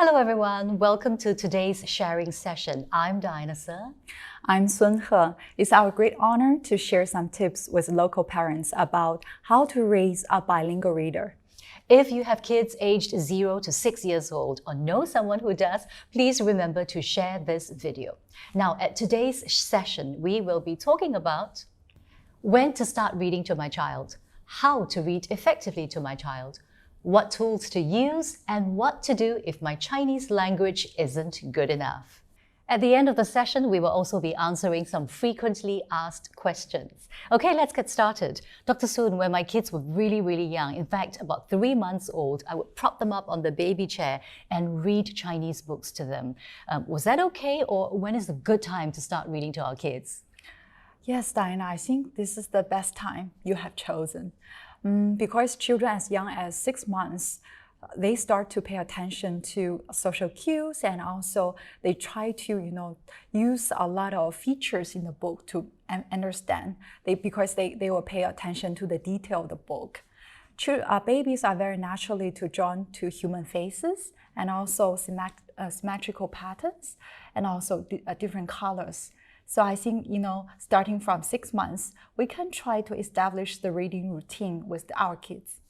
Hello everyone, welcome to today's sharing session. I'm Diana Sir. I'm Sun He. It's our great honor to share some tips with local parents about how to raise a bilingual reader. If you have kids aged 0 to 6 years old or know someone who does, please remember to share this video. Now, at today's session, we will be talking about when to start reading to my child, how to read effectively to my child, what tools to use, and what to do if my Chinese language isn't good enough. At the end of the session, we will also be answering some frequently asked questions. Okay, let's get started. Dr. Sun, when my kids were really young, in fact, about 3 months old, I would prop them up on the baby chair and read Chinese books to them. Was that okay, or when is a good time to start reading to our kids? Yes, Diana, I think this is the best time you have chosen. Because children as young as 6 months, they start to pay attention to social cues, and also they try to, use a lot of features in the book to understand. Because they will pay attention to the detail of the book. Babies are very naturally drawn to human faces and also symmetrical patterns and also different colors. So I think, starting from 6 months, we can try to establish the reading routine with our kids.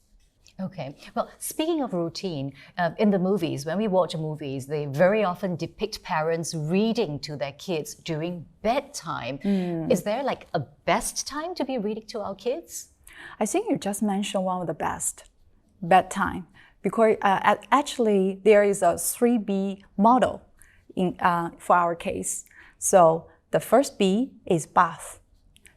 Okay. Well, speaking of routine, in the movies, when we watch movies, they very often depict parents reading to their kids during bedtime. Is there like a best time to be reading to our kids? I think you just mentioned one of the best, bedtime. Because actually, there is a 3B model for our case. So the first B is bath.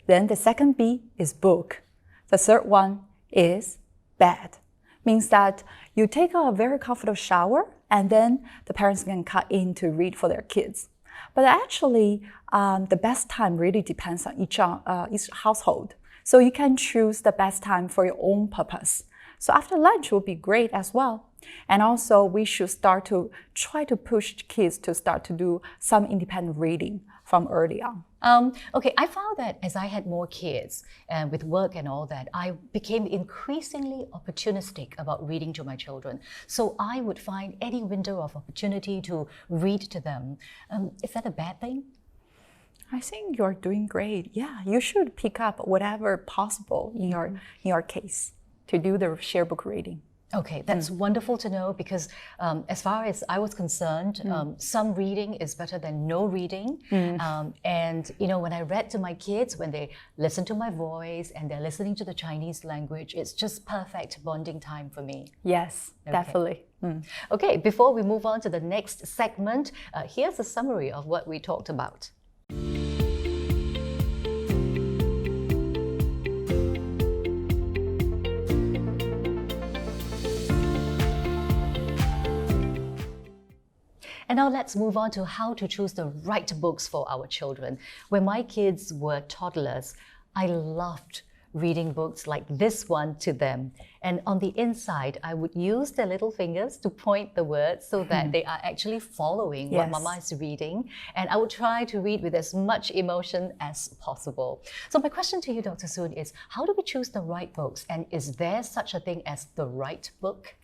Then the second B is book. The third one is bed. Means that you take a very comfortable shower and then the parents can cut in to read for their kids. But actually, the best time really depends on each household. So you can choose the best time for your own purpose. So after lunch would be great as well. And also we should start to try to push kids to start to do some independent reading from early on. Okay, I found that as I had more kids and with work and all that, I became increasingly opportunistic about reading to my children. So I would find any window of opportunity to read to them. Is that a bad thing? I think you're doing great. Yeah, you should pick up whatever possible in your case to do the share book reading. Okay, that's wonderful to know because as far as I was concerned, some reading is better than no reading. And when I read to my kids, when they listen to my voice and they're listening to the Chinese language, it's just perfect bonding time for me. Yes, definitely. Okay, before we move on to the next segment, here's a summary of what we talked about. And now let's move on to how to choose the right books for our children. When my kids were toddlers, I loved reading books like this one to them. And on the inside, I would use their little fingers to point the words so that they are actually following what Mama is reading. And I would try to read with as much emotion as possible. So my question to you, Dr. Sun, is how do we choose the right books? And is there such a thing as the right book?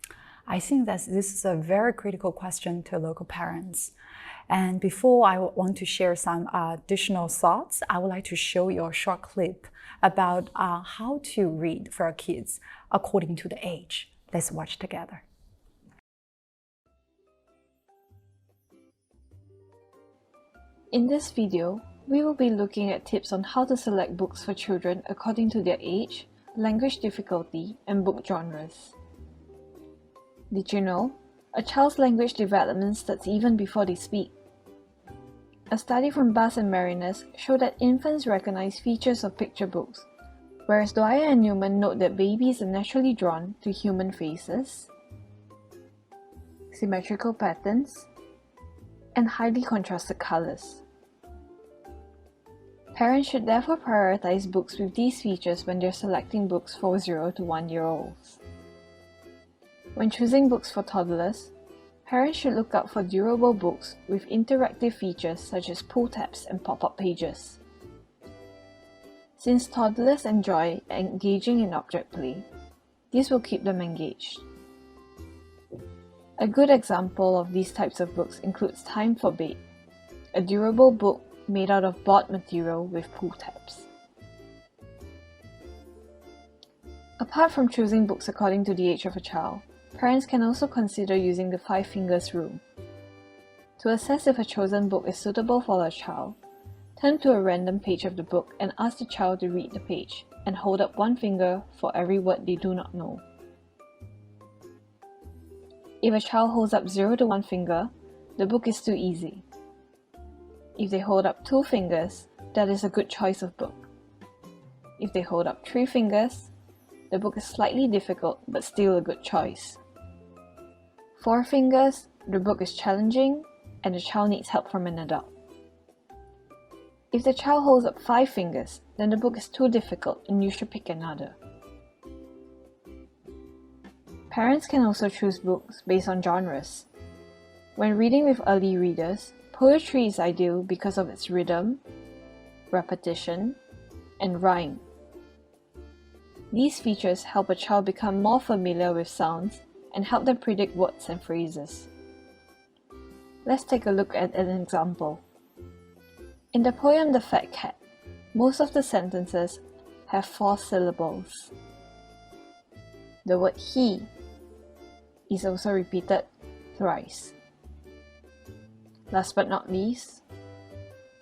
I think that this is a very critical question to local parents. And before I want to share some additional thoughts, I would like to show you a short clip about how to read for our kids according to the age. Let's watch together. In this video, we will be looking at tips on how to select books for children according to their age, language difficulty, and book genres. Did you know? A child's language development starts even before they speak. A study from Bass and Marinas showed that infants recognize features of picture books, whereas Dwyer and Newman note that babies are naturally drawn to human faces, symmetrical patterns, and highly contrasted colors. Parents should therefore prioritize books with these features when they're selecting books for 0 to 1-year-olds. When choosing books for toddlers, parents should look out for durable books with interactive features such as pull tabs and pop-up pages. Since toddlers enjoy engaging in object play, this will keep them engaged. A good example of these types of books includes Time for Bait, a durable book made out of board material with pull tabs. Apart from choosing books according to the age of a child, parents can also consider using the 5 fingers rule. To assess if a chosen book is suitable for a child, turn to a random page of the book and ask the child to read the page and hold up 1 finger for every word they do not know. If a child holds up 0 to 1 finger, the book is too easy. If they hold up 2 fingers, that is a good choice of book. If they hold up 3 fingers, the book is slightly difficult but still a good choice. 4 fingers, the book is challenging and the child needs help from an adult. If the child holds up 5 fingers, then the book is too difficult and you should pick another. Parents can also choose books based on genres. When reading with early readers, poetry is ideal because of its rhythm, repetition, and rhyme. These features help a child become more familiar with sounds and help them predict words and phrases. Let's take a look at an example. In the poem The Fat Cat, most of the sentences have 4 syllables. The word he is also repeated thrice. Last but not least,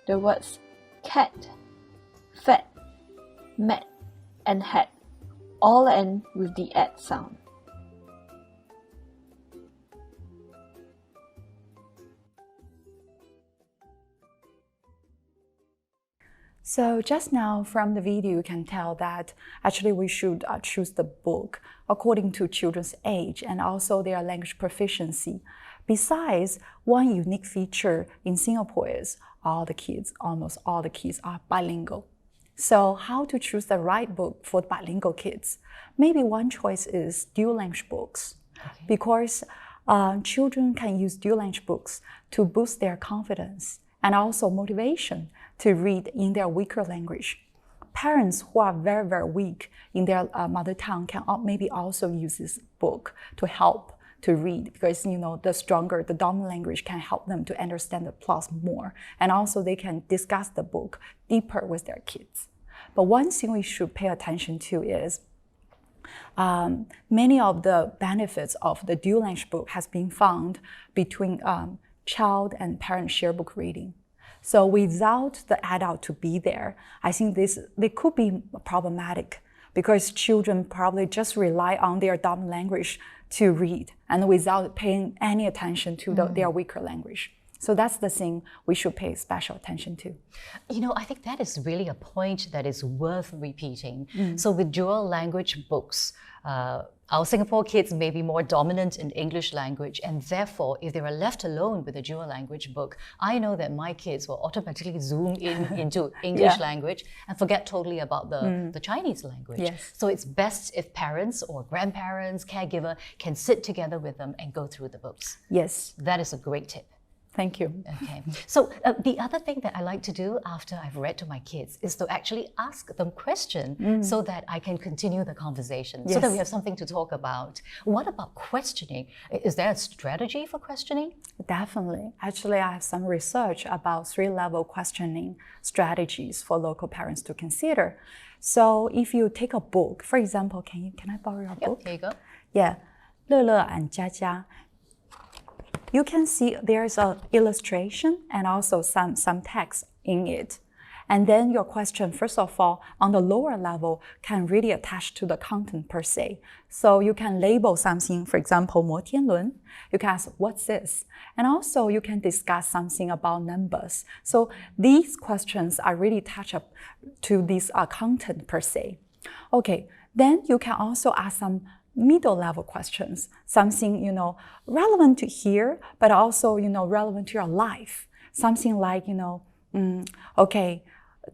the words cat, fat, met, and hat all end with the at sound. So just now from the video, you can tell that actually we should choose the book according to children's age and also their language proficiency. Besides, one unique feature in Singapore is almost all the kids are bilingual. So how to choose the right book for bilingual kids? Maybe one choice is dual language books, because children can use dual language books to boost their confidence and also motivation to read in their weaker language. Parents who are very, very weak in their mother tongue can maybe also use this book to help to read, because the dominant language can help them to understand the plot more, and also they can discuss the book deeper with their kids. But one thing we should pay attention to is many of the benefits of the dual language book has been found between child and parent share book reading. So without the adult to be there, I think they could be problematic, because children probably just rely on their dominant language to read and without paying any attention to their weaker language. So that's the thing we should pay special attention to. I think that is really a point that is worth repeating. So with dual language books, our Singapore kids may be more dominant in English language, and therefore, if they are left alone with a dual language book, I know that my kids will automatically zoom into English language and forget totally about the Chinese language. Yes. So it's best if parents or grandparents, caregiver can sit together with them and go through the books. Yes. That is a great tip. Thank you. Okay. So the other thing that I like to do after I've read to my kids is to actually ask them questions so that I can continue the conversation, so that we have something to talk about. What about questioning? Is there a strategy for questioning? Definitely. Actually, I have some research about 3-level questioning strategies for local parents to consider. So if you take a book, for example, can I borrow your book? Here you go. Yeah, 乐乐 and 佳佳. You can see there's an illustration and also some text in it. And then your question, first of all, on the lower level, can really attach to the content per se. So you can label something, for example, 摩天轮. You can ask, what's this? And also you can discuss something about numbers. So these questions are really touch up to this content per se. Okay, then you can also ask some middle level questions, something, relevant to here, but also, relevant to your life. Something like, okay,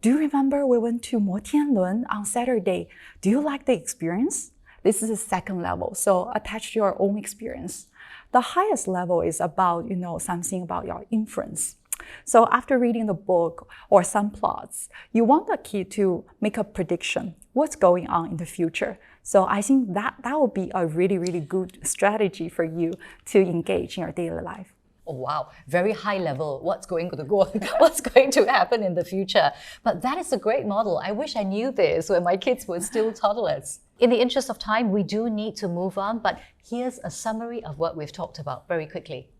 do you remember we went to 摩天轮 on Saturday? Do you like the experience? This is the second level, so attach to your own experience. The highest level is about, something about your inference. So after reading the book or some plots, you want the kid to make a prediction, what's going on in the future. So I think that would be a really, really good strategy for you to engage in your daily life. Oh, wow, very high level. What's going to happen in the future? But that is a great model. I wish I knew this when my kids were still toddlers. In the interest of time, we do need to move on, but here's a summary of what we've talked about very quickly.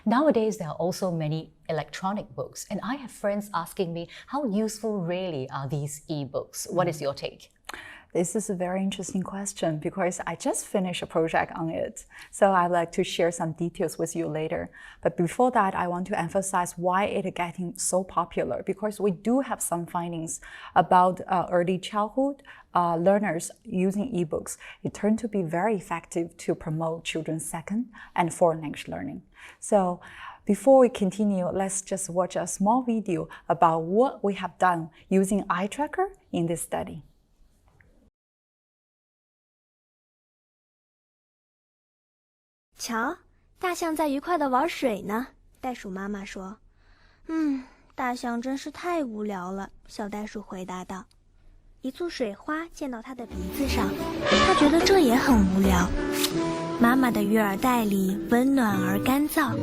Nowadays, there are also many electronic books, and I have friends asking me, how useful really are these ebooks? What is your take? This is a very interesting question because I just finished a project on it. So I'd like to share some details with you later. But before that, I want to emphasize why it is getting so popular, because we do have some findings about early childhood learners using ebooks. It turned to be very effective to promote children's second and foreign language learning. So before we continue, let's just watch a small video about what we have done using eye tracker in this study. 瞧，大象在愉快地玩水呢。袋鼠妈妈说：“大象真是太无聊了。”小袋鼠回答道。一簇水花溅到它的鼻子上，它觉得这也很无聊。妈妈的鱼饵袋里温暖而干燥。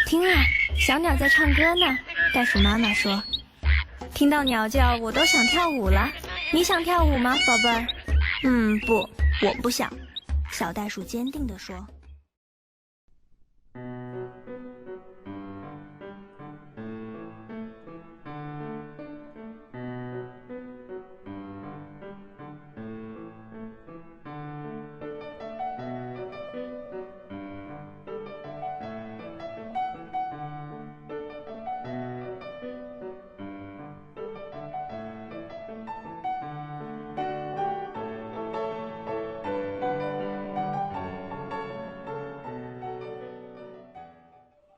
听啊，小鸟在唱歌呢。袋鼠妈妈说：“听到鸟叫，我都想跳舞了。你想跳舞吗，宝贝儿？”“不，我不想。”小袋鼠坚定地说。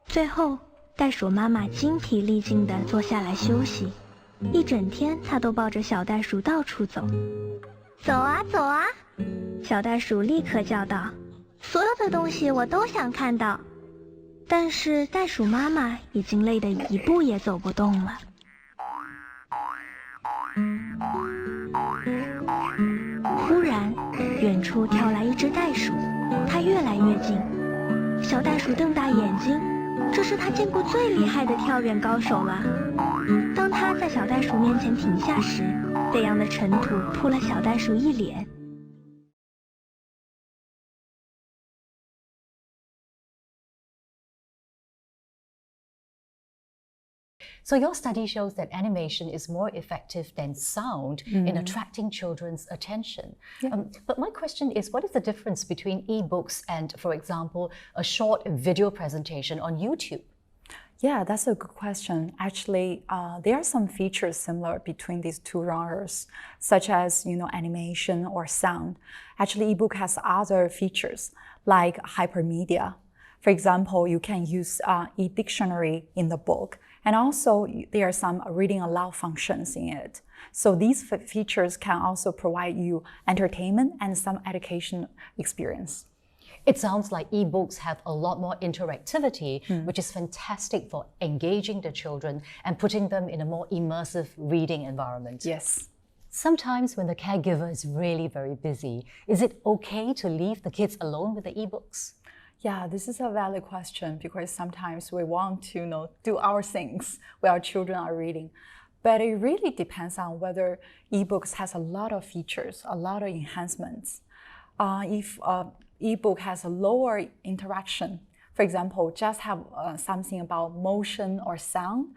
最后，袋鼠妈妈精疲力尽地坐下来休息，一整天她都抱着小袋鼠到处走。走啊走啊！小袋鼠立刻叫道：“所有的东西我都想看到。”但是袋鼠妈妈已经累得一步也走不动了。忽然，远处跳来一只袋鼠，它越来越近。小袋鼠瞪大眼睛。这是他见过最厉害的跳远高手了。当他在小袋鼠面前停下时，飞扬的尘土扑了小袋鼠一脸。So your study shows that animation is more effective than sound in attracting children's attention. But my question is, what is the difference between ebooks and, for example, a short video presentation on YouTube? Yeah, that's a good question. Actually, there are some features similar between these two genres, such as animation or sound. Actually, ebook has other features like hypermedia. For example, you can use e-dictionary in the book. And also, there are some reading aloud functions in it. So these features can also provide you entertainment and some education experience. It sounds like ebooks have a lot more interactivity, which is fantastic for engaging the children and putting them in a more immersive reading environment. Yes. Sometimes when the caregiver is really very busy, is it okay to leave the kids alone with the ebooks? Yeah, this is a valid question because sometimes we want to do our things while our children are reading. But it really depends on whether ebooks has a lot of features, a lot of enhancements. If ebook has a lower interaction, for example, just have something about motion or sound,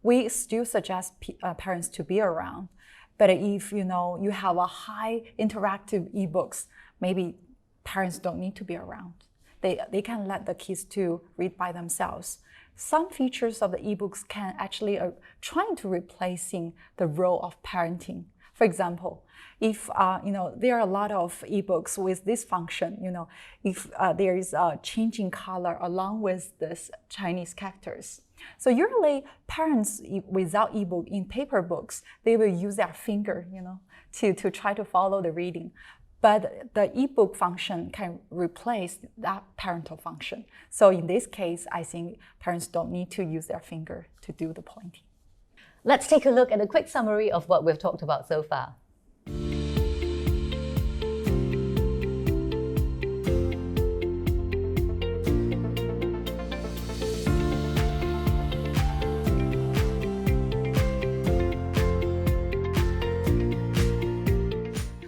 we still suggest parents to be around. But if you have a high interactive ebooks, maybe parents don't need to be around. They can let the kids to read by themselves. Some features of the ebooks can actually trying to replacing the role of parenting. For example, if there are a lot of ebooks with this function, if there is a changing color along with this Chinese characters. So usually parents without ebook in paper books, they will use their finger, to try to follow the reading. But the ebook function can replace that parental function. So in this case, I think parents don't need to use their finger to do the pointing. Let's take a look at a quick summary of what we've talked about so far.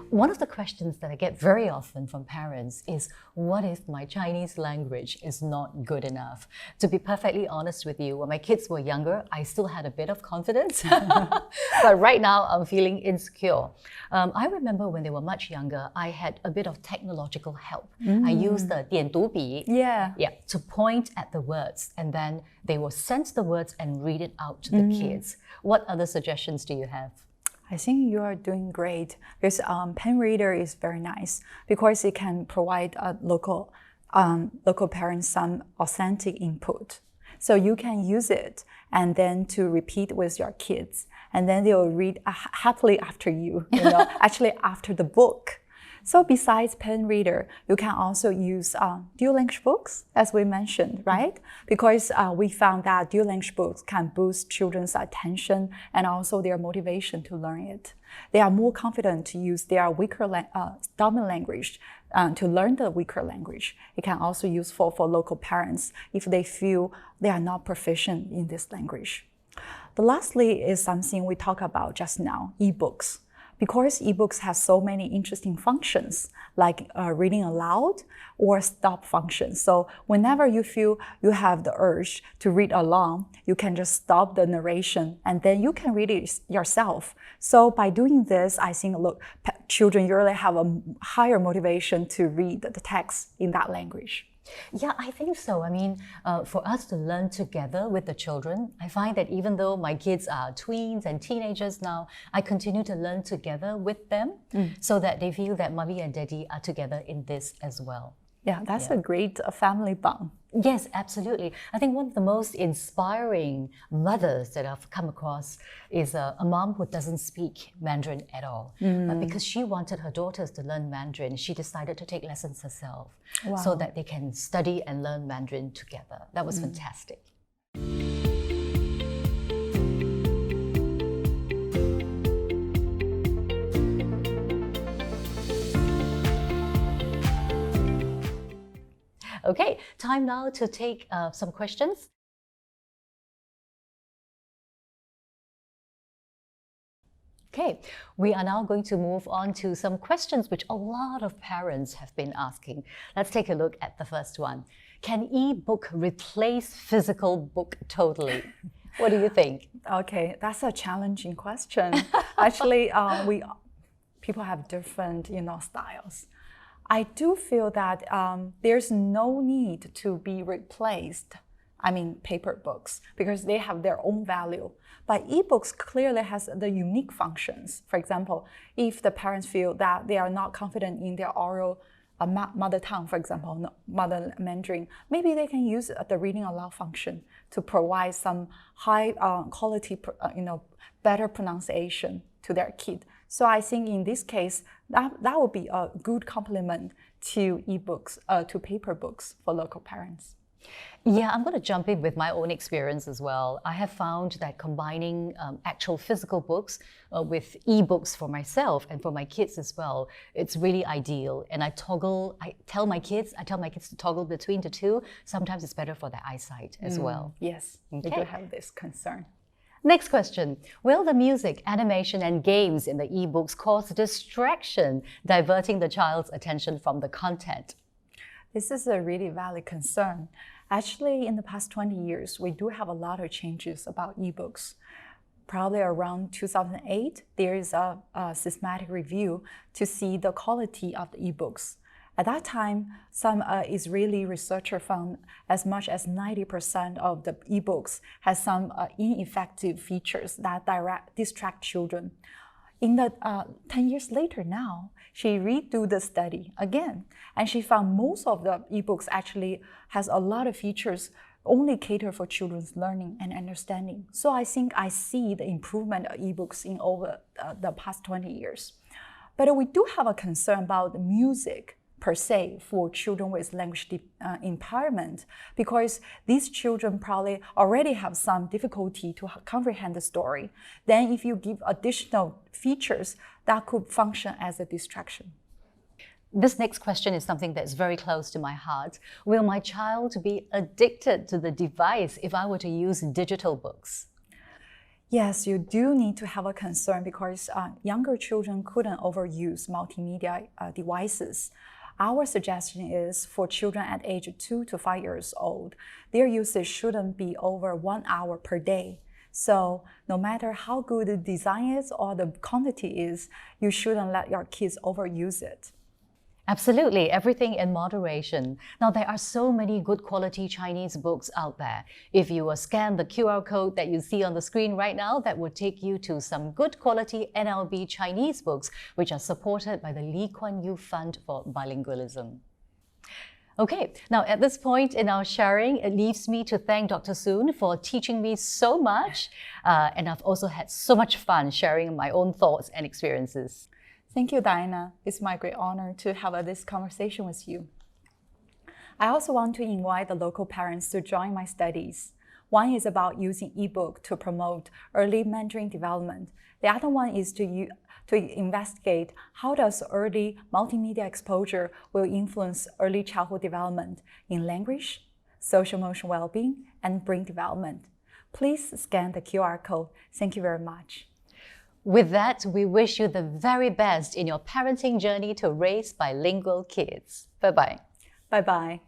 One of the questions that I get very often from parents is, what if my Chinese language is not good enough? To be perfectly honest with you, when my kids were younger, I still had a bit of confidence. But right now, I'm feeling insecure. I remember when they were much younger, I had a bit of technological help. I used the 点读笔 to point at the words, and then they will sense the words and read it out to the kids. What other suggestions do you have? I think you are doing great because pen reader is very nice because it can provide local parents some authentic input. So you can use it and then to repeat with your kids, and then they will read happily after you, actually after the book. So besides pen reader, you can also use dual language books, as we mentioned, right? Because we found that dual language books can boost children's attention and also their motivation to learn it. They are more confident to use their weaker dominant language to learn the weaker language. It can also be useful for local parents if they feel they are not proficient in this language. The lastly is something we talked about just now, ebooks. Because ebooks have so many interesting functions, like reading aloud or stop functions. So whenever you feel you have the urge to read along, you can just stop the narration and then you can read it yourself. So by doing this, I think, children usually have a higher motivation to read the text in that language. Yeah, I think so. I mean, for us to learn together with the children, I find that even though my kids are tweens and teenagers now, I continue to learn together with them so that they feel that mommy and daddy are together in this as well. Yeah, that's a great family bond. Yes, absolutely. I think one of the most inspiring mothers that I've come across is a mom who doesn't speak Mandarin at all. But because she wanted her daughters to learn Mandarin, she decided to take lessons herself so that they can study and learn Mandarin together. That was fantastic. Okay, time now to take some questions. Okay, we are now going to move on to some questions which a lot of parents have been asking. Let's take a look at the first one. Can ebook replace physical book totally? What do you think? Okay, that's a challenging question. Actually, people have different, styles. I do feel that there's no need to be replaced, paper books, because they have their own value. But ebooks clearly has the unique functions. For example, if the parents feel that they are not confident in their oral mother tongue, for example, mother Mandarin, maybe they can use the reading aloud function to provide some high quality, better pronunciation to their kid. So I think in this case, that would be a good complement to ebooks, to paper books for local parents. Yeah, I'm going to jump in with my own experience as well. I have found that combining actual physical books with ebooks for myself and for my kids as well, it's really ideal. And I tell my kids to toggle between the two. Sometimes it's better for their eyesight as well. Yes, okay. I do have this concern. Next question. Will the music, animation, and games in the ebooks cause distraction, diverting the child's attention from the content? This is a really valid concern. Actually, in the past 20 years, we do have a lot of changes about ebooks. Probably around 2008, there is a systematic review to see the quality of the ebooks. At that time, some Israeli researchers found as much as 90% of the ebooks has some ineffective features that distract children. In the 10 years later now, she redo the study again, and she found most of the ebooks actually has a lot of features only cater for children's learning and understanding. So I think I see the improvement of ebooks in over the past 20 years. But we do have a concern about music per se for children with language impairment, because these children probably already have some difficulty to comprehend the story. Then if you give additional features, that could function as a distraction. This next question is something that's very close to my heart. Will my child be addicted to the device if I were to use digital books? Yes, you do need to have a concern because younger children couldn't overuse multimedia devices. Our suggestion is for children at age 2 to 5 years old, their usage shouldn't be over 1 hour per day. So no matter how good the design is or the quantity is, you shouldn't let your kids overuse it. Absolutely, everything in moderation. Now, there are so many good quality Chinese books out there. If you will scan the QR code that you see on the screen right now, that would take you to some good quality NLB Chinese books, which are supported by the Lee Kuan Yew Fund for Bilingualism. Okay, now at this point in our sharing, it leaves me to thank Dr. Soon for teaching me so much, and I've also had so much fun sharing my own thoughts and experiences. Thank you, Diana. It's my great honor to have this conversation with you. I also want to invite the local parents to join my studies. One is about using ebook to promote early Mandarin development. The other one is to investigate how does early multimedia exposure will influence early childhood development in language, social-emotional well-being, and brain development. Please scan the QR code. Thank you very much. With that, we wish you the very best in your parenting journey to raise bilingual kids. Bye-bye. Bye-bye.